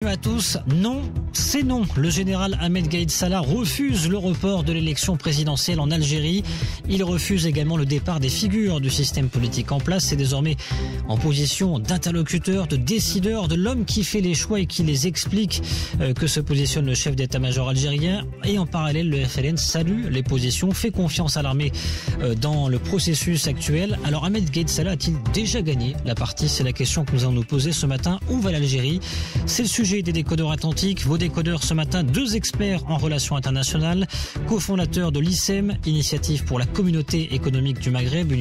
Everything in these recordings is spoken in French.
Salut à tous. Non, c'est non. Le général Ahmed Gaïd Salah refuse le report de l'élection présidentielle en Algérie. Il refuse également le départ des figures du système politique en place. C'est désormais en position d'interlocuteur, de décideur, de l'homme qui fait les choix et qui les explique que se positionne le chef d'état-major algérien. Et en parallèle, le FLN salue les positions, fait confiance à l'armée dans le processus actuel. Alors Ahmed Gaïd Salah a-t-il déjà gagné la partie? C'est la question que nous allons nous poser ce matin. Où va l'Algérie? C'est le sujet des décodeurs atlantiques. Vos décodeurs ce matin, deux experts en relations internationales, cofondateurs de l'ICEM, Initiative pour la communauté économique du Maghreb,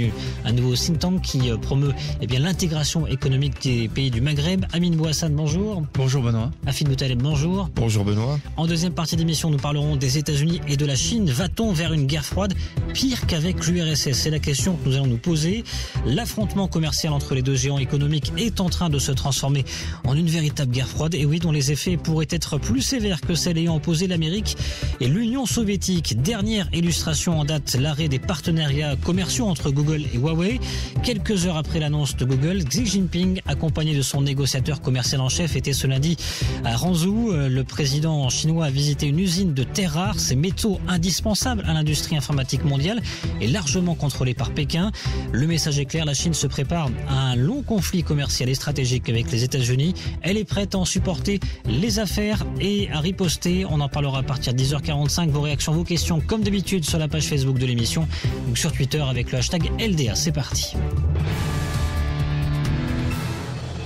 un nouveau think tank qui promeut l'intégration économique des pays du Maghreb. Amine Bouhassan, bonjour. Bonjour Benoît. Afid Boutaleb, bonjour. Bonjour Benoît. En deuxième partie d'émission, nous parlerons des États-Unis et de la Chine. Va-t-on vers une guerre froide pire qu'avec l'URSS? C'est la question que nous allons nous poser. L'affrontement commercial entre les deux géants économiques est en train de se transformer en une véritable guerre froide. Et oui, dont les effets pourraient être plus sévères que celles ayant opposé l'Amérique et l'Union soviétique. Dernière illustration en date, l'arrêt des partenariats commerciaux entre Google et Huawei. Quelques heures après l'annonce de Google, Xi Jinping, accompagné de son négociateur commercial en chef, était ce lundi à Hangzhou. Le président chinois a visité une usine de terres rares, ces métaux indispensables à l'industrie informatique mondiale et largement contrôlée par Pékin. Le message est clair, la Chine se prépare à un long conflit commercial et stratégique avec les États-Unis. Elle est prête à en supporter les affaires et à riposter. On en parlera à partir de 10h45. Vos réactions, vos questions, comme d'habitude, sur la page Facebook de l'émission ou sur Twitter avec le hashtag LDA. C'est parti.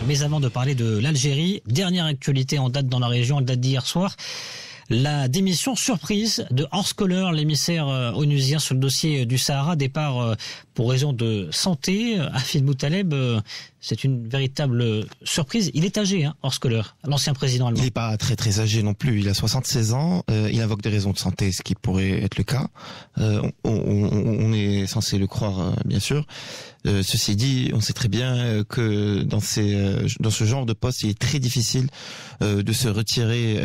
Mais avant de parler de l'Algérie, dernière actualité en date dans la région, elle date d'hier soir. La démission surprise de Horst Köhler, l'émissaire onusien sur le dossier du Sahara, départ pour raison de santé. Afid Boutaleb, c'est une véritable surprise. Il est âgé, Horst Köhler, l'ancien président allemand. Il n'est pas très âgé non plus. Il a 76 ans. Il invoque des raisons de santé, ce qui pourrait être le cas. On est censé le croire, bien sûr. Ceci dit, on sait très bien que dans ce genre de poste, il est très difficile de se retirer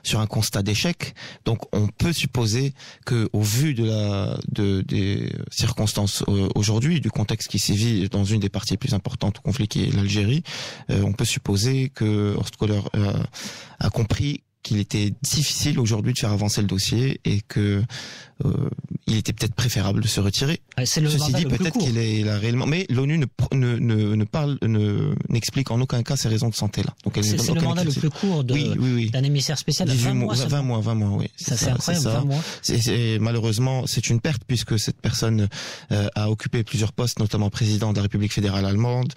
sur un constat d'échec. Donc, on peut supposer que, au vu des circonstances aujourd'hui, du contexte qui sévit dans une des parties les plus importantes au conflit qui est l'Algérie, on peut supposer que Horst Köhler a compris qu'il était difficile aujourd'hui de faire avancer le dossier et que il était peut-être préférable de se retirer. C'est le Ceci dit, peut-être qu'il a réellement. Mais l'ONU n'explique en aucun cas ses raisons de santé là. Donc c'est le mandat le plus court d'un émissaire spécial. 20 mois, oui. C'est incroyable, 20 mois. Malheureusement, c'est une perte puisque cette personne a occupé plusieurs postes, notamment président de la République fédérale allemande,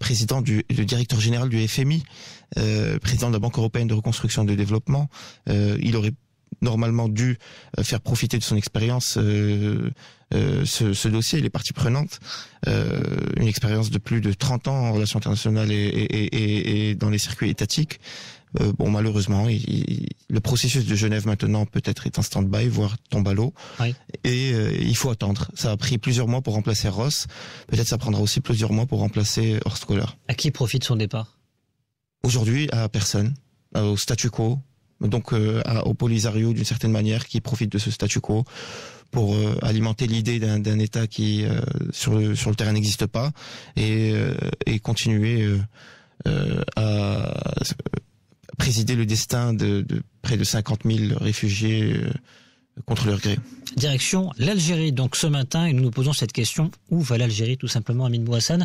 président le directeur général du FMI, président de la Banque européenne de reconstruction et de développement. Il aurait normalement dû faire profiter de son expérience ce dossier, les parties prenantes, une expérience de plus de 30 ans en relations internationales et dans les circuits étatiques. Malheureusement, le processus de Genève maintenant peut-être est en stand-by, voire tombe à l'eau. Oui. Et il faut attendre. Ça a pris plusieurs mois pour remplacer Ross. Peut-être ça prendra aussi plusieurs mois pour remplacer Horst Köhler. À qui profite son départ? Aujourd'hui, à personne. Au statu quo. Donc au Polisario d'une certaine manière qui profite de ce statu quo pour alimenter l'idée d'un État qui sur le terrain n'existe pas et continuer à présider le destin de près de 50 000 réfugiés contre leur gré. Direction l'Algérie, donc ce matin, et nous nous posons cette question, où va l'Algérie tout simplement, Amine Bouhassan?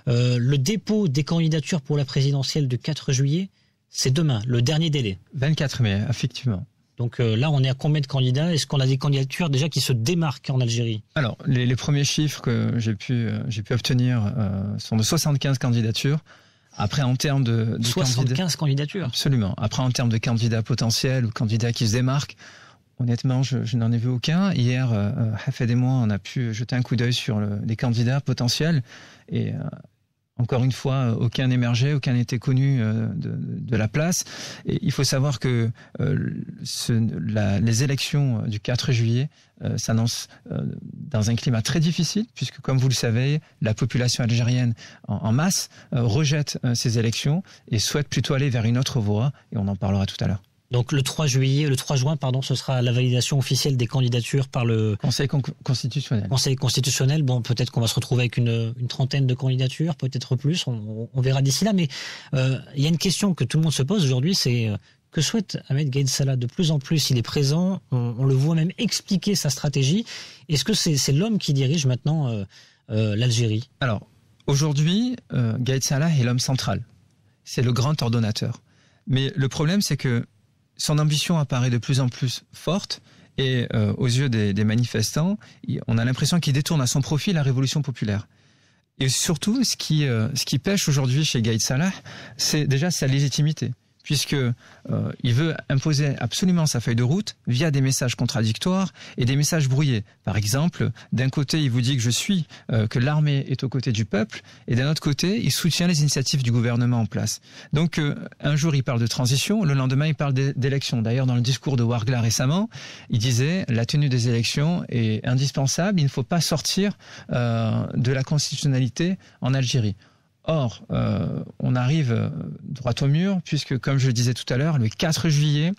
Le dépôt des candidatures pour la présidentielle du 4 juillet, c'est demain, le dernier délai. 24 mai, effectivement. Donc là, on est à combien de candidats? Est-ce qu'on a des candidatures déjà qui se démarquent en Algérie? Alors, les premiers chiffres que j'ai pu obtenir sont de 75 candidatures. Après, en termes de 75 candidatures. Absolument. Après, en termes de candidats potentiels ou candidats qui se démarquent, honnêtement, je n'en ai vu aucun. Hier, Hafed et moi, on a pu jeter un coup d'œil sur les candidats potentiels et encore une fois, aucun n'émergeait, aucun n'était connu de la place. Et il faut savoir que les élections du 4 juillet s'annoncent dans un climat très difficile, puisque, comme vous le savez, la population algérienne en masse rejette ces élections et souhaite plutôt aller vers une autre voie, et on en parlera tout à l'heure. Donc le 3 juin, ce sera la validation officielle des candidatures par le Conseil constitutionnel. Conseil constitutionnel. Bon, peut-être qu'on va se retrouver avec une trentaine de candidatures, peut-être plus. On verra d'ici là. Mais il y a une question que tout le monde se pose aujourd'hui, c'est que souhaite Ahmed Gaïd Salah? De plus en plus, il est présent. On le voit même expliquer sa stratégie. Est-ce que c'est l'homme qui dirige maintenant l'Algérie? Alors, aujourd'hui, Gaïd Salah est l'homme central. C'est le grand ordonnateur. Mais le problème, c'est que son ambition apparaît de plus en plus forte et aux yeux des manifestants, on a l'impression qu'il détourne à son profit la révolution populaire. Et surtout, ce qui pêche aujourd'hui chez Gaïd Salah, c'est déjà sa légitimité, puisque il veut imposer absolument sa feuille de route via des messages contradictoires et des messages brouillés. Par exemple, d'un côté, il vous dit que l'armée est aux côtés du peuple, et d'un autre côté, il soutient les initiatives du gouvernement en place. Donc, un jour, il parle de transition, le lendemain, il parle d'élections. D'ailleurs, dans le discours de Ouargla récemment, il disait la tenue des élections est indispensable, il ne faut pas sortir de la constitutionnalité en Algérie. Or, on arrive droit au mur, puisque, comme je le disais tout à l'heure, le 4 juillet,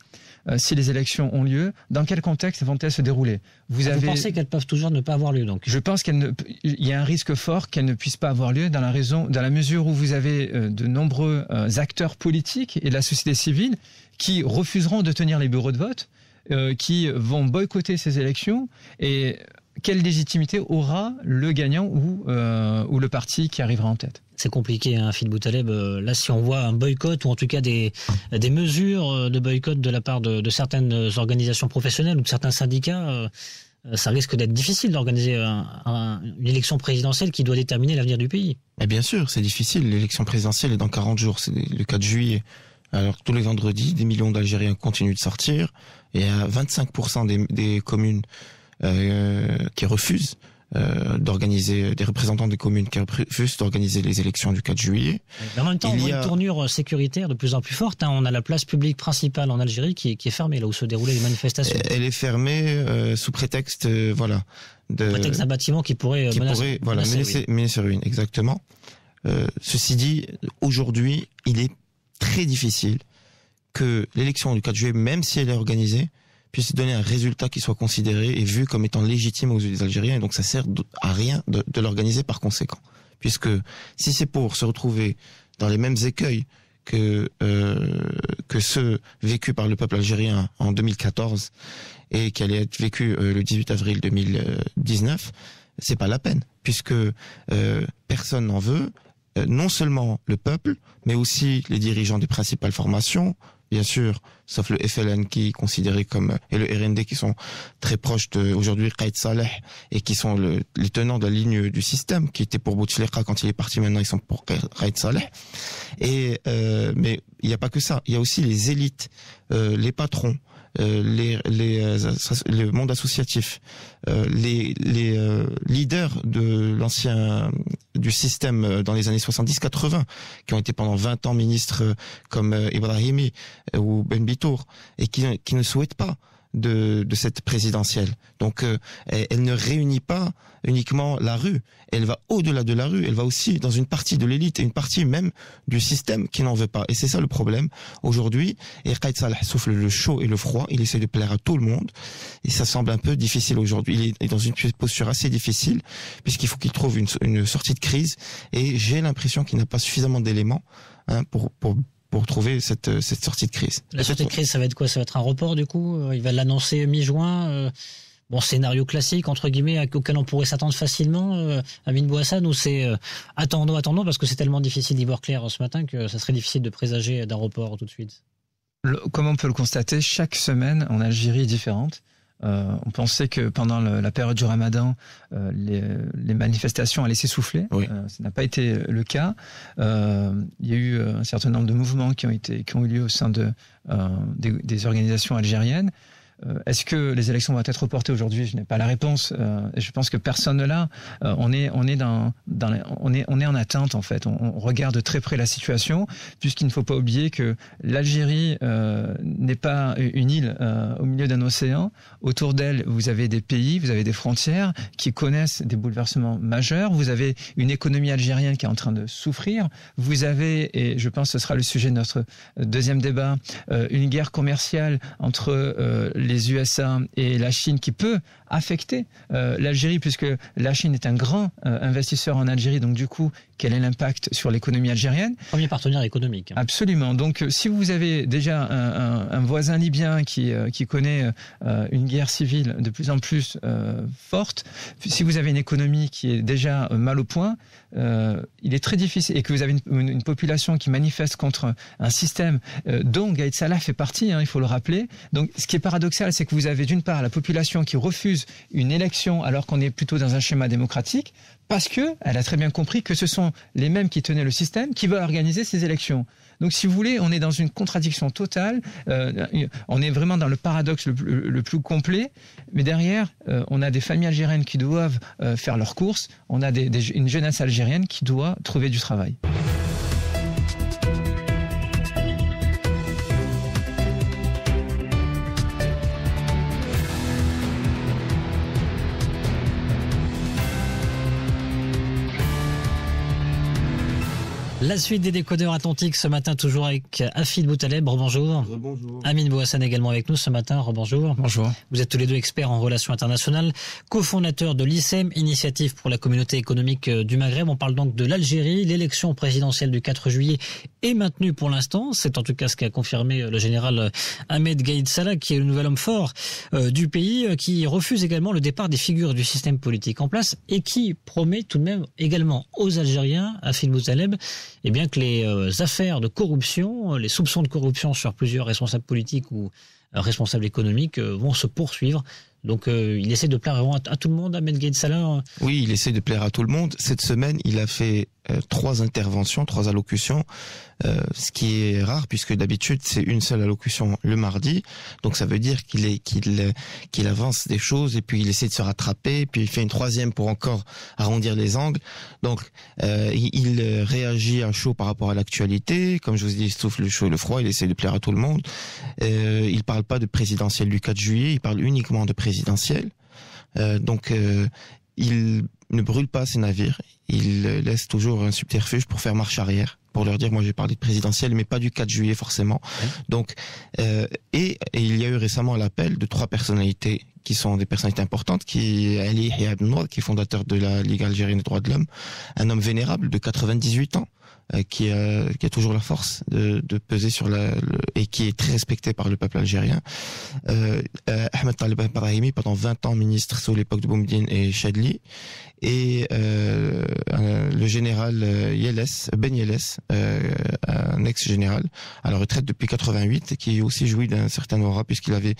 si les élections ont lieu, dans quel contexte vont-elles se dérouler? Vous pensez qu'elles peuvent toujours ne pas avoir lieu, donc? Je pense qu'il y a un risque fort qu'elles ne puissent pas avoir lieu dans la mesure où vous avez de nombreux acteurs politiques et de la société civile qui refuseront de tenir les bureaux de vote, qui vont boycotter ces élections, et quelle légitimité aura le gagnant ou le parti qui arrivera en tête? C'est compliqué, hein, Phil Boutaleb. Là, si on voit un boycott ou en tout cas des mesures de boycott de la part de certaines organisations professionnelles ou de certains syndicats, ça risque d'être difficile d'organiser une élection présidentielle qui doit déterminer l'avenir du pays. Et bien sûr, c'est difficile. L'élection présidentielle est dans 40 jours, c'est le 4 juillet. Alors tous les vendredis, des millions d'Algériens continuent de sortir, et il y a 25% des communes qui refusent d'organiser, des représentants des communes qui refusent d'organiser les élections du 4 juillet. Mais en même temps, on voit une tournure sécuritaire de plus en plus forte. Hein. On a la place publique principale en Algérie qui est fermée, là où se déroulaient les manifestations. Elle est fermée sous prétexte, prétexte d'un bâtiment qui pourrait mener sur ruine, exactement. Ceci dit, aujourd'hui, il est très difficile que l'élection du 4 juillet, même si elle est organisée, puisse donner un résultat qui soit considéré et vu comme étant légitime aux yeux des Algériens, et donc ça sert à rien de l'organiser par conséquent. Puisque si c'est pour se retrouver dans les mêmes écueils que ceux vécus par le peuple algérien en 2014 et qui allaient être vécus le 18 avril 2019, c'est pas la peine, puisque personne n'en veut, non seulement le peuple, mais aussi les dirigeants des principales formations, bien sûr, sauf le FLN qui est considéré comme, et le RND qui sont très proches aujourd'hui Gaïd Salah et qui sont les tenants de la ligne du système, qui était pour Bouteflika quand il est parti, maintenant ils sont pour Gaïd Salah. Et, mais il n'y a pas que ça. Il y a aussi les élites, les patrons, le monde associatif, les leaders du système dans les années 70-80 qui ont été pendant 20 ans ministres comme Ibrahimi ou Ben Bitour et qui ne souhaitent pas de cette présidentielle. Donc elle ne réunit pas uniquement la rue, elle va au-delà de la rue, elle va aussi dans une partie de l'élite et une partie même du système qui n'en veut pas. Et c'est ça le problème aujourd'hui. Et Gaïd Salah souffle le chaud et le froid, il essaie de plaire à tout le monde et ça semble un peu difficile aujourd'hui. Il est dans une posture assez difficile puisqu'il faut qu'il trouve une sortie de crise et j'ai l'impression qu'il n'a pas suffisamment d'éléments pour trouver cette sortie de crise. La sortie de crise, ça va être quoi? Ça va être un report du coup? Il va l'annoncer mi-juin Bon, scénario classique, entre guillemets, auquel on pourrait s'attendre facilement, Amine Bouhassan, ou c'est attendons, parce que c'est tellement difficile d'y voir clair ce matin que ça serait difficile de présager d'un report tout de suite? Comme on peut le constater, chaque semaine en Algérie est différente. On pensait que pendant la période du Ramadan, les manifestations allaient s'essouffler. Oui. Ça n'a pas été le cas. Il y a eu un certain nombre de mouvements qui ont eu lieu au sein des organisations algériennes. Est-ce que les élections vont être reportées aujourd'hui? Je n'ai pas la réponse. Et je pense que personne ne l'a. On est en attente en fait. On regarde de très près la situation, puisqu'il ne faut pas oublier que l'Algérie n'est pas une île au milieu d'un océan. Autour d'elle, vous avez des pays, vous avez des frontières qui connaissent des bouleversements majeurs. Vous avez une économie algérienne qui est en train de souffrir. Vous avez, et je pense que ce sera le sujet de notre deuxième débat, une guerre commerciale entre les USA et la Chine qui peut affecter l'Algérie, puisque la Chine est un grand investisseur en Algérie. Donc du coup, quel est l'impact sur l'économie algérienne? Premier partenaire économique. Absolument. Donc si vous avez déjà un voisin libyen qui connaît une guerre civile de plus en plus forte, si vous avez une économie qui est déjà mal au point, il est très difficile, et que vous avez une population qui manifeste contre un système dont Gaïd Salah fait partie, il faut le rappeler. Donc ce qui est paradoxal, c'est que vous avez d'une part la population qui refuse une élection alors qu'on est plutôt dans un schéma démocratique, parce que elle a très bien compris que ce sont les mêmes qui tenaient le système qui veulent organiser ces élections. Donc si vous voulez, on est dans une contradiction totale, on est vraiment dans le paradoxe le plus complet, mais derrière, on a des familles algériennes qui doivent faire leurs courses, on a une jeunesse algérienne qui doit trouver du travail. La suite des décodeurs atlantiques ce matin, toujours avec Afid Boutaleb, bonjour. Bonjour. Amine Bouhassan également avec nous ce matin, bonjour. Bonjour. Vous êtes tous les deux experts en relations internationales, cofondateurs de l'ICEM, Initiative pour la communauté économique du Maghreb. On parle donc de l'Algérie. L'élection présidentielle du 4 juillet est maintenue pour l'instant. C'est en tout cas ce qu'a confirmé le général Ahmed Gaïd Salah, qui est le nouvel homme fort du pays, qui refuse également le départ des figures du système politique en place et qui promet tout de même également aux Algériens, Afid Boutaleb, eh bien que les affaires de corruption, les soupçons de corruption sur plusieurs responsables politiques ou responsables économiques vont se poursuivre. Donc il essaie de plaire vraiment à tout le monde, Ahmed Gaïd Salah. Oui, il essaie de plaire à tout le monde. Cette semaine, il a fait 3 interventions, 3 allocutions, ce qui est rare puisque d'habitude c'est une seule allocution le mardi. Donc ça veut dire qu'il avance des choses et puis il essaie de se rattraper, puis il fait une 3e pour encore arrondir les angles. Donc il réagit à chaud par rapport à l'actualité. Comme je vous ai dit, il souffle le chaud et le froid. Il essaie de plaire à tout le monde. Il parle pas de présidentielle du 4 juillet. Il parle uniquement de présidentielle. Donc il ne brûle pas ses navires, il laisse toujours un subterfuge pour faire marche arrière, pour leur dire moi j'ai parlé de présidentielle mais pas du 4 juillet forcément. Oui. Donc et il y a eu récemment l'appel de 3 personnalités qui sont des personnalités importantes, qui est Ali Yahya Ibn Nour, qui est fondateur de la Ligue algérienne des droits de l'homme, un homme vénérable de 98 ans. Qui a toujours la force de peser sur et qui est très respecté par le peuple algérien. Ahmed Taleb Brahimi, pendant 20 ans ministre sous l'époque de Boumediene et Chadli, et le général Ben Yelles, un ex-général à la retraite depuis 88, qui aussi jouit d'un certain aura puisqu'il avait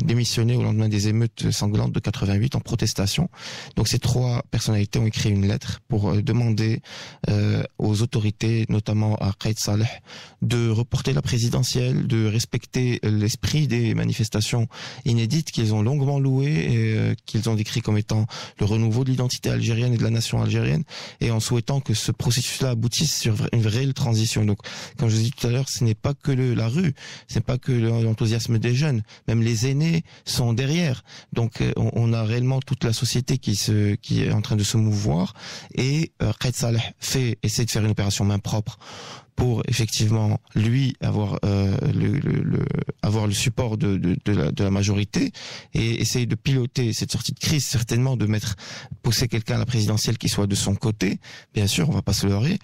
démissionné au lendemain des émeutes sanglantes de 88 en protestation. Donc ces 3 personnalités ont écrit une lettre pour demander aux autorités, notamment à Gaïd Salah, de reporter la présidentielle, de respecter l'esprit des manifestations inédites qu'ils ont longuement louées et qu'ils ont décrit comme étant le renouveau de l'identité algérienne et de la nation algérienne, et en souhaitant que ce processus-là aboutisse sur une réelle transition. Donc, comme je vous ai dit tout à l'heure, ce n'est pas que la rue, ce n'est pas que l'enthousiasme des jeunes, même les aînés sont derrière. Donc, on a réellement toute la société qui est en train de se mouvoir, et Gaïd Salah essaie de faire une opération main propre pour effectivement lui avoir le support de la majorité et essayer de piloter cette sortie de crise, certainement de pousser quelqu'un à la présidentielle qui soit de son côté. Bien sûr, on va pas se leurrer.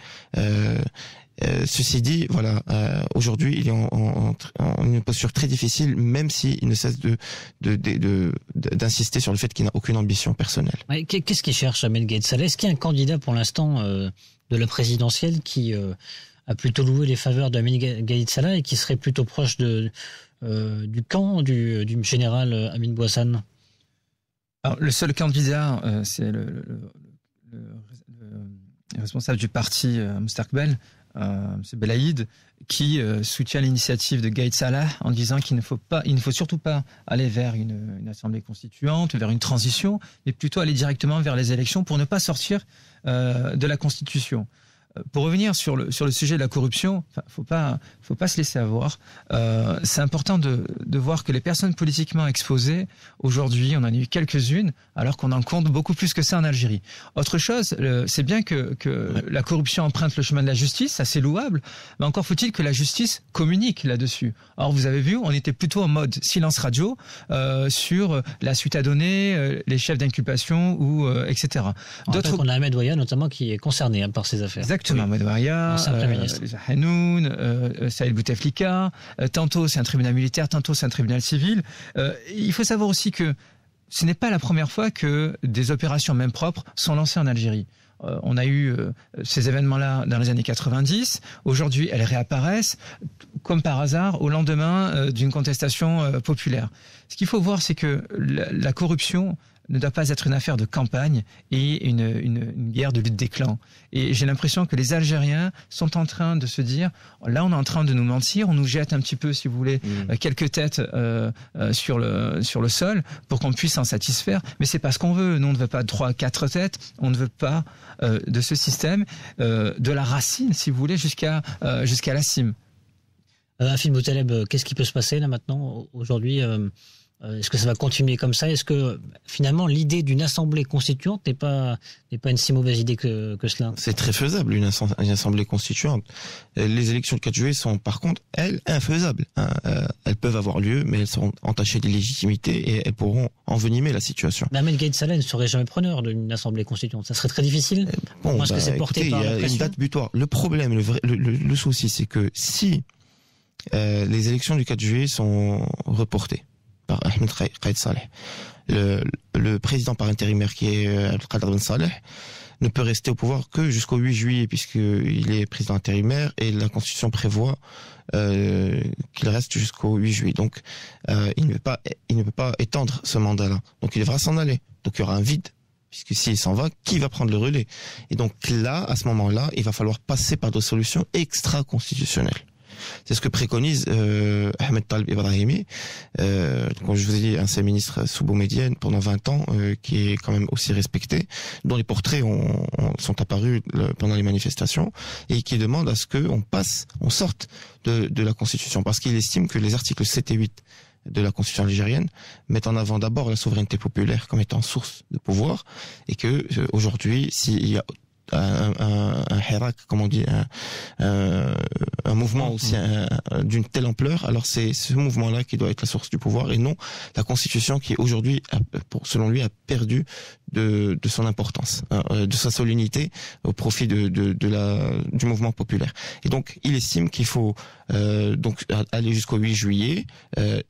Ceci dit, voilà, aujourd'hui il est en une posture très difficile, même s'il ne cesse d'insister sur le fait qu'il n'a aucune ambition personnelle. Ouais, qu'est-ce qu'il cherche, Ahmed Gaïd Salah? Est-ce qu'il y a un candidat pour l'instant de la présidentielle qui a plutôt loué les faveurs d'Ahmed Gaïd Salah et qui serait plutôt proche du camp du général Amine Bouhassan? Alors, le seul candidat, c'est le responsable du parti Moustakbel, M. Belaïd, qui soutient l'initiative de Gaïd Salah en disant qu'il ne faut surtout pas aller vers une assemblée constituante, vers une transition, mais plutôt aller directement vers les élections pour ne pas sortir de la Constitution. Pour revenir sur le sujet de la corruption, faut pas se laisser avoir. C'est important de voir que les personnes politiquement exposées, aujourd'hui, on en a eu quelques-unes, alors qu'on en compte beaucoup plus que ça en Algérie. Autre chose, c'est bien que la corruption emprunte le chemin de la justice, ça c'est louable, mais encore faut-il que la justice communique là-dessus. Or, vous avez vu, on était plutôt en mode silence radio sur la suite à donner, les chefs d'inculpation ou etc. D'autres, on a Ahmed Ouaya notamment qui est concerné par ces affaires. Exactement, Ahmed Ouaya, Hanoun, Saïd Bouteflika, tantôt c'est un tribunal militaire, tantôt c'est un tribunal civil. Il faut savoir aussi que ce n'est pas la première fois que des opérations même propres sont lancées en Algérie. On a eu ces événements-là dans les années 90. Aujourd'hui, elles réapparaissent comme par hasard au lendemain d'une contestation populaire. Ce qu'il faut voir, c'est que la corruption ne doit pas être une affaire de campagne et une guerre de lutte des clans. Et j'ai l'impression que les Algériens sont en train de se dire, là on est en train de nous mentir, on nous jette un petit peu, si vous voulez, quelques têtes sur le sol pour qu'on puisse s'en satisfaire. Mais c'est pas ce qu'on veut. Nous, on ne veut pas 3-4 têtes, on ne veut pas de ce système, de la racine, si vous voulez, jusqu'à la cime. Afim Boutaleb, qu'est-ce qui peut se passer là maintenant, aujourd'hui est-ce que ça va continuer comme ça? Est-ce que finalement l'idée d'une assemblée constituante n'est pas une si mauvaise idée que cela? C'est très faisable une assemblée constituante. Les élections de 4 juillet sont par contre, elles, infaisables. Elles peuvent avoir lieu, mais elles seront entachées d'illégitimité et elles pourront envenimer la situation. Mais Ahmed Gaïd Salah ne serait jamais preneur d'une assemblée constituante. Ça serait très difficile. Est-ce que c'est porté par la pression? Il y a une date butoir. Le problème, le souci, c'est que si les élections du 4 juillet sont reportées par Ahmed Gaïd Salah, le président par intérimaire qui est Abdelkader Ben Saleh ne peut rester au pouvoir que jusqu'au 8 juillet puisqu'il est président intérimaire et la Constitution prévoit qu'il reste jusqu'au 8 juillet. Donc il ne peut pas étendre ce mandat-là. Donc il devra s'en aller. Donc il y aura un vide. Puisque s'il s'en va, qui va prendre le relais? Et donc là, à ce moment-là, il va falloir passer par des solutions extra-constitutionnelles. C'est ce que préconise Ahmed Taleb Ibrahimi, comme je vous ai dit, un de ses ministres sous-bomédienne pendant 20 ans, qui est quand même aussi respecté, dont les portraits sont apparus pendant les manifestations, et qui demande à ce qu'on sorte de la Constitution, parce qu'il estime que les articles 7 et 8 de la Constitution algérienne mettent en avant d'abord la souveraineté populaire comme étant source de pouvoir, et que aujourd'hui, s'il y a un hirak, comme on dit, un mouvement aussi d'une telle ampleur, alors c'est ce mouvement-là qui doit être la source du pouvoir et non la Constitution qui aujourd'hui, selon lui, a perdu de son importance, de sa solennité au profit du mouvement populaire. Et donc, il estime qu'il faut donc aller jusqu'au 8 juillet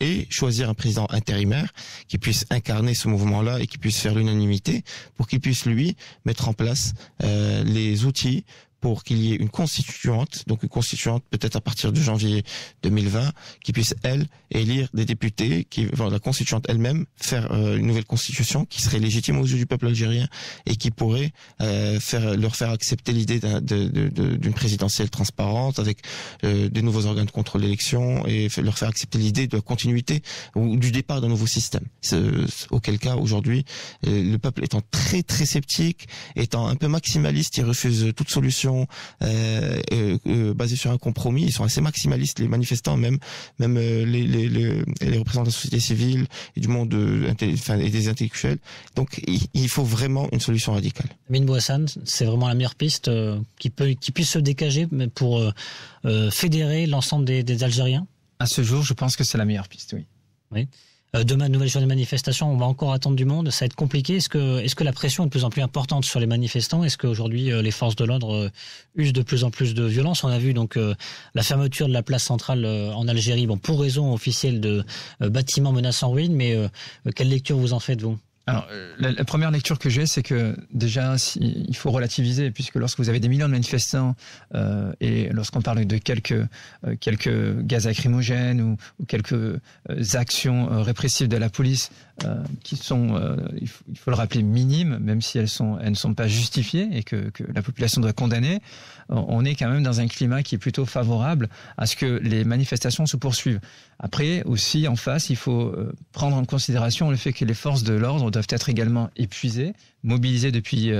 et choisir un président intérimaire qui puisse incarner ce mouvement-là et qui puisse faire l'unanimité pour qu'il puisse, lui, mettre en place les outils pour qu'il y ait une constituante, donc une constituante peut-être à partir de janvier 2020, qui puisse, elle, élire des députés, la constituante elle-même, faire une nouvelle constitution qui serait légitime aux yeux du peuple algérien et qui pourrait leur faire accepter l'idée d'une présidentielle transparente avec des nouveaux organes de contrôle d'élection et leur faire accepter l'idée de la continuité ou du départ d'un nouveau système. Auquel cas, aujourd'hui, le peuple étant très très sceptique, étant un peu maximaliste, il refuse toute solution basé sur un compromis. Ils sont assez maximalistes, les manifestants, même les représentants de la société civile et du monde et des intellectuels. Donc il faut vraiment une solution radicale. Amin Bouhassan, c'est vraiment la meilleure piste qui puisse se dégager pour fédérer l'ensemble des Algériens? À ce jour, je pense que c'est la meilleure piste, oui. Oui. Demain, nouvelle journée de manifestation, on va encore attendre du monde, ça va être compliqué. Est-ce que la pression est de plus en plus importante sur les manifestants? Est-ce qu'aujourd'hui, les forces de l'ordre usent de plus en plus de violence? On a vu donc la fermeture de la place centrale en Algérie, pour raison officielle de bâtiments menaçant ruine, mais quelle lecture vous en faites, vous? Alors, la première lecture que j'ai, c'est que déjà, il faut relativiser, puisque lorsque vous avez des millions de manifestants et lorsqu'on parle de quelques gaz lacrymogènes ou quelques actions répressives de la police qui sont, il faut le rappeler, minimes, même si elles ne sont pas justifiées et que la population doit condamner, on est quand même dans un climat qui est plutôt favorable à ce que les manifestations se poursuivent. Après, aussi, en face, il faut prendre en considération le fait que les forces de l'ordre doivent être également épuisées, mobilisées depuis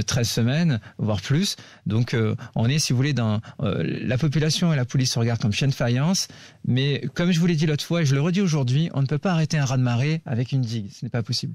13 semaines, voire plus. Donc, on est, si vous voulez, dans la population et la police se regardent comme chien de faïence. Mais comme je vous l'ai dit l'autre fois, et je le redis aujourd'hui, on ne peut pas arrêter un raz-de-marée avec une digue. Ce n'est pas possible.